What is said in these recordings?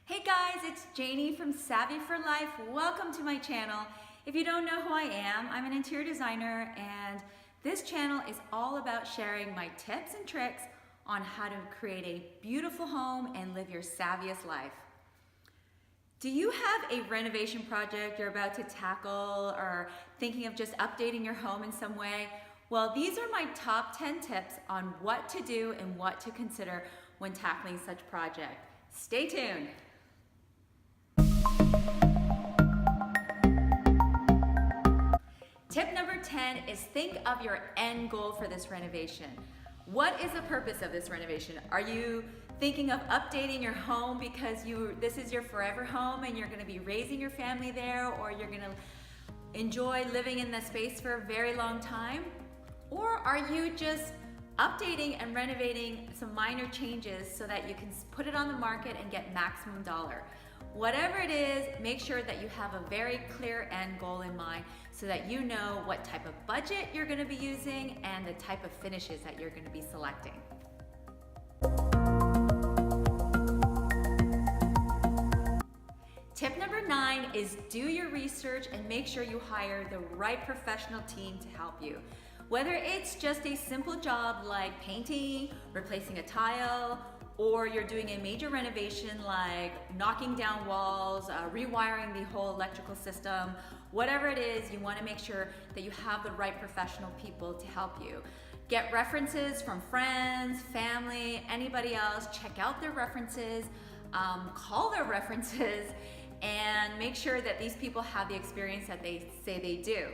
Hey guys, it's Janie from Savvy for Life. Welcome to my channel. If you don't know who I am, I'm an interior designer and this channel is all about sharing my tips and tricks on how to create a beautiful home and live your savviest life. Do you have a renovation project you're about to tackle or thinking of just updating your home in some way? Well, these are my top 10 tips on what to do and what to consider when tackling such project. Stay tuned. Tip number 10 is think of your end goal for this renovation. What is the purpose of this renovation? Are you thinking of updating your home because this is your forever home and you're going to be raising your family there, or you're going to enjoy living in the space for a very long time? Or are you just updating and renovating some minor changes so that you can put it on the market and get maximum dollar? Whatever it is, make sure that you have a very clear end goal in mind so that you know what type of budget you're going to be using and the type of finishes that you're going to be selecting. Tip number 9 is do your research and make sure you hire the right professional team to help you. Whether it's just a simple job like painting, replacing a tile, or you're doing a major renovation like knocking down walls, rewiring the whole electrical system, whatever it is, you want to make sure that you have the right professional people to help you. Get references from friends, family, anybody else. Check out their references, call their references, and make sure that these people have the experience that they say they do.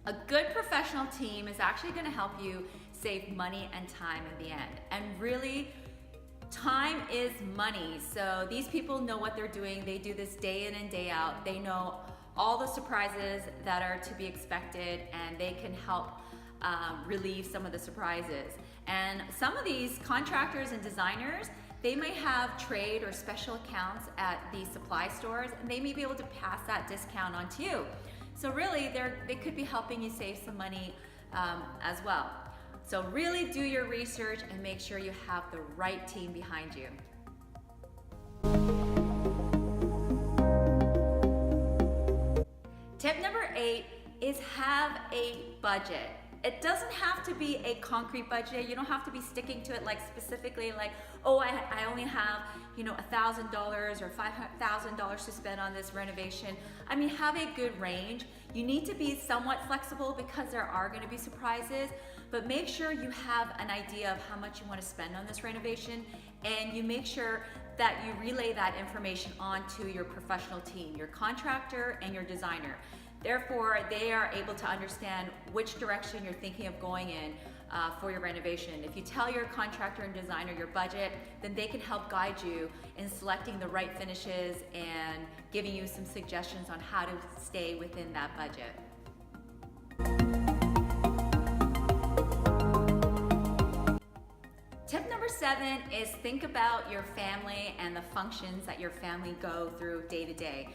A good professional team is actually going to help you save money and time in the end. And really, time is money. So these people know what they're doing. They do this day in and day out. They know all the surprises that are to be expected, and they can help relieve some of the surprises. And some of these contractors and designers, they may have trade or special accounts at the supply stores, and they may be able to pass that discount on to you. So really, they could be helping you save some money as well. So really do your research and make sure you have the right team behind you. Tip number 8 is have a budget. It doesn't have to be a concrete budget. You don't have to be sticking to it like specifically like, oh, I only have, $1,000 or $5,000 to spend on this renovation. I mean, have a good range. You need to be somewhat flexible because there are going to be surprises, but make sure you have an idea of how much you want to spend on this renovation, and you make sure that you relay that information on to your professional team, your contractor and your designer. Therefore, they are able to understand which direction you're thinking of going in for your renovation. If you tell your contractor and designer your budget, then they can help guide you in selecting the right finishes and giving you some suggestions on how to stay within that budget. Tip number 7 is think about your family and the functions that your family go through day to day.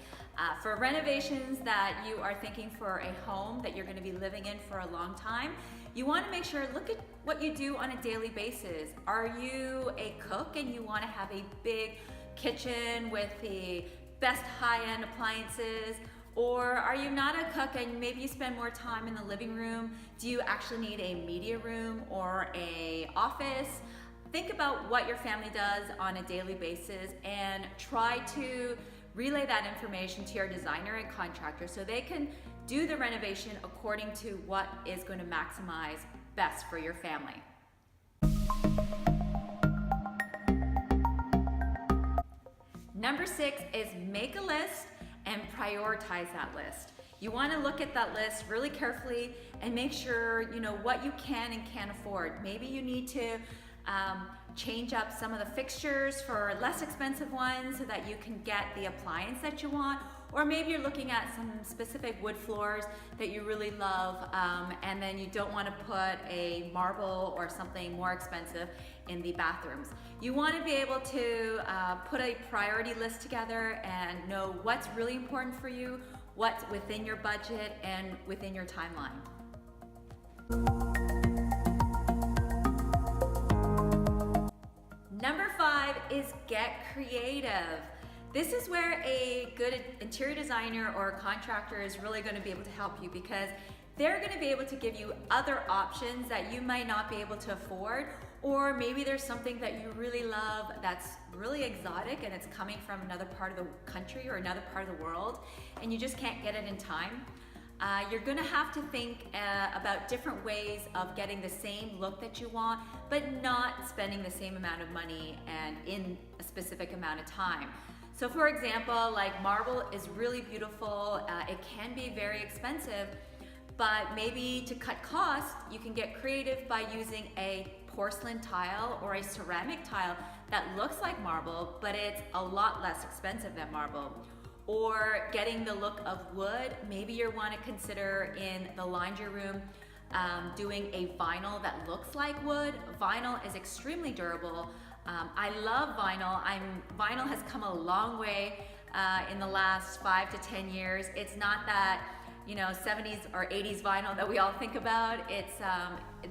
For renovations that you are thinking for a home that you're going to be living in for a long time, you want to make sure, look at what you do on a daily basis. Are you a cook and you want to have a big kitchen with the best high-end appliances? Or are you not a cook and maybe you spend more time in the living room? Do you actually need a media room or a office? Think about what your family does on a daily basis and try to relay that information to your designer and contractor so they can do the renovation according to what is going to maximize best for your family. Number 6 is make a list and prioritize that list. You want to look at that list really carefully and make sure you know what you can and can't afford. Maybe you need to change up some of the fixtures for less expensive ones so that you can get the appliance that you want, or maybe you're looking at some specific wood floors that you really love and then you don't want to put a marble or something more expensive in the bathrooms. You want to be able to put a priority list together and know what's really important for you, what's within your budget and within your timeline. Number 5 is get creative. This is where a good interior designer or contractor is really going to be able to help you, because they're going to be able to give you other options that you might not be able to afford, or maybe there's something that you really love that's really exotic and it's coming from another part of the country or another part of the world and you just can't get it in time. You're going to have to think about different ways of getting the same look that you want, but not spending the same amount of money and in a specific amount of time. So for example, like marble is really beautiful. It can be very expensive, but maybe to cut costs, you can get creative by using a porcelain tile or a ceramic tile that looks like marble, but it's a lot less expensive than marble. Or getting the look of wood. Maybe you want to consider in the laundry room doing a vinyl that looks like wood. Vinyl is extremely durable. I love vinyl. Vinyl has come a long way in the last 5 to 10 years. It's not that 70s or 80s vinyl that we all think about. It's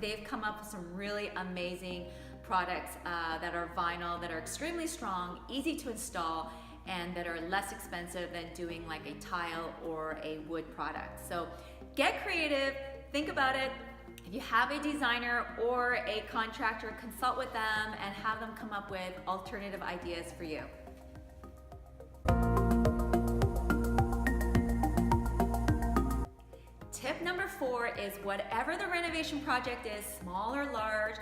they've come up with some really amazing products that are vinyl, that are extremely strong, easy to install, and that are less expensive than doing like a tile or a wood product. So get creative, think about it. If you have a designer or a contractor, consult with them and have them come up with alternative ideas for you. Tip number 4 is whatever the renovation project is, small or large,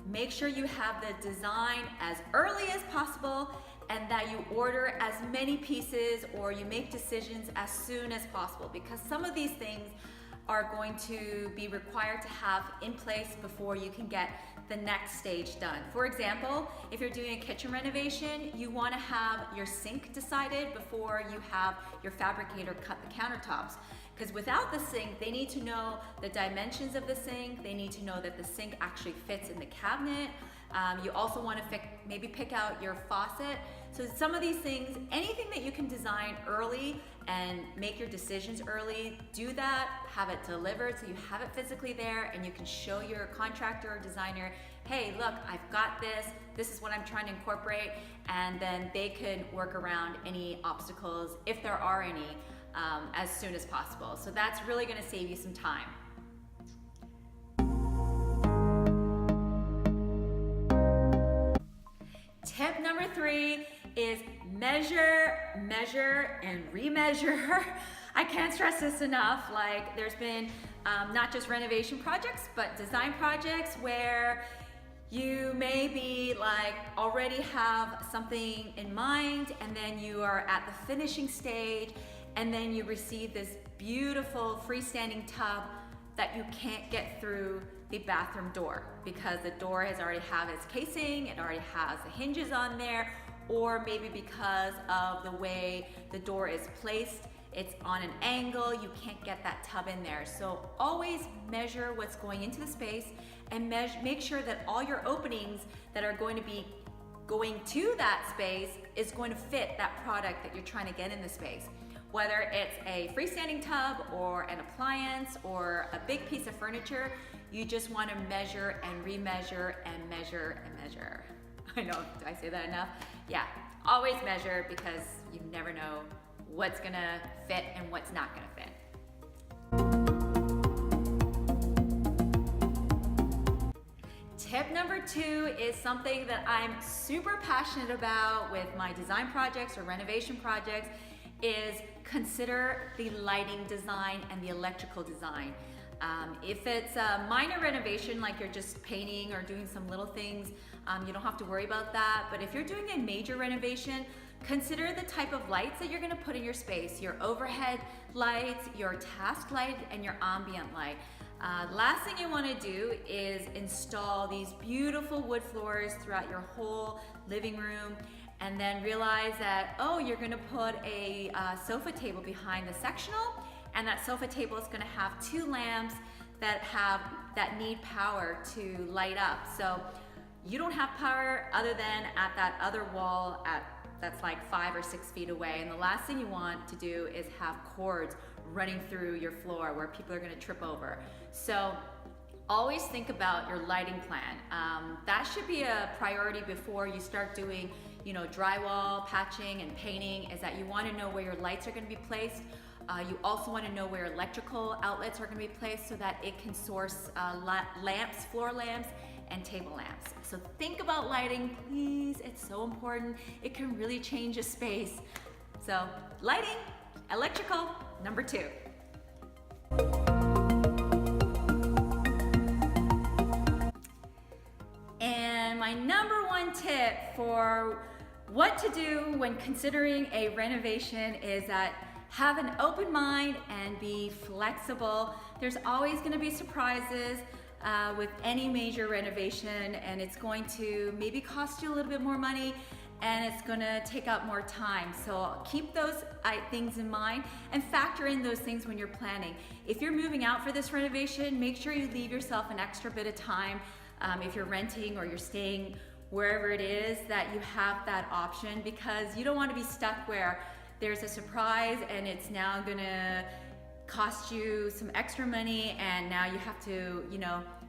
make sure you have the design as early as possible and that you order as many pieces or you make decisions as soon as possible, because some of these things are going to be required to have in place before you can get the next stage done. For example, if you're doing a kitchen renovation, you want to have your sink decided before you have your fabricator cut the countertops. Because without the sink, they need to know the dimensions of the sink. They need to know that the sink actually fits in the cabinet. You also want to maybe pick out your faucet. So some of these things, anything that you can design early and make your decisions early, do that, have it delivered so you have it physically there and you can show your contractor or designer, hey, look, I've got this. This is what I'm trying to incorporate. And then they can work around any obstacles, if there are any, as soon as possible. So that's really going to save you some time. Tip number 3 is measure, measure, and remeasure. I can't stress this enough. Like, there's been not just renovation projects, but design projects where you maybe already have something in mind, and then you are at the finishing stage, and then you receive this beautiful freestanding tub that you can't get through the bathroom door because the door has already have its casing, it already has the hinges on there, or maybe because of the way the door is placed, it's on an angle, you can't get that tub in there. So always measure what's going into the space and make sure that all your openings that are going to be going to that space is going to fit that product that you're trying to get in the space. Whether it's a freestanding tub or an appliance or a big piece of furniture, you just want to measure and remeasure and measure and measure. I know, do I say that enough? Yeah, always measure because you never know what's gonna fit and what's not gonna fit. Tip number 2 is something that I'm super passionate about with my design projects or renovation projects, is consider the lighting design and the electrical design. If it's a minor renovation, like you're just painting or doing some little things, you don't have to worry about that. But if you're doing a major renovation, consider the type of lights that you're gonna put in your space, your overhead lights, your task light, and your ambient light. Last thing you wanna do is install these beautiful wood floors throughout your whole living room and then realize that, oh, you're gonna put a sofa table behind the sectional, and that sofa table is gonna have 2 lamps that need power to light up. So you don't have power other than at that other wall that's like 5 or 6 feet away. And the last thing you want to do is have cords running through your floor where people are gonna trip over. So always think about your lighting plan. That should be a priority before you start doing drywall, patching, and painting is that you want to know where your lights are going to be placed. You also want to know where electrical outlets are going to be placed so that it can source lamps, floor lamps, and table lamps. So think about lighting, please. It's so important. It can really change a space. So lighting, electrical, number 2. And my number 1 tip for what to do when considering a renovation is that have an open mind and be flexible. There's always going to be surprises with any major renovation, and it's going to maybe cost you a little bit more money, and it's going to take up more time. So keep those things in mind and factor in those things when you're planning. If you're moving out for this renovation, make sure you leave yourself an extra bit of time. If you're renting or you're staying wherever it is, that you have that option, because you don't want to be stuck where there's a surprise and it's now gonna cost you some extra money, and now you have to,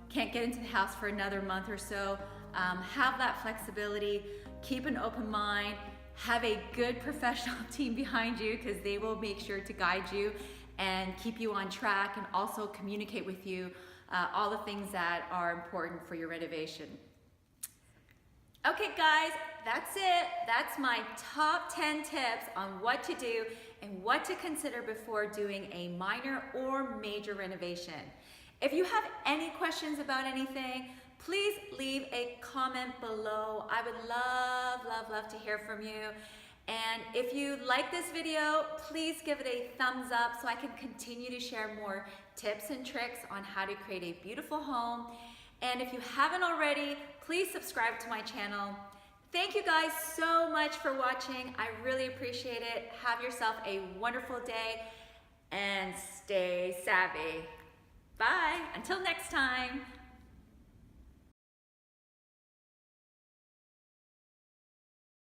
can't get into the house for another month or so. Have that flexibility, keep an open mind, have a good professional team behind you, because they will make sure to guide you and keep you on track, and also communicate with you all the things that are important for your renovation. Okay guys, that's it. That's my top 10 tips on what to do and what to consider before doing a minor or major renovation. If you have any questions about anything, please leave a comment below. I would love to hear from you. And if you like this video, please give it a thumbs up so I can continue to share more tips and tricks on how to create a beautiful home. And if you haven't already, please subscribe to my channel. Thank you guys so much for watching. I really appreciate it. Have yourself a wonderful day and stay savvy. Bye. Until next time.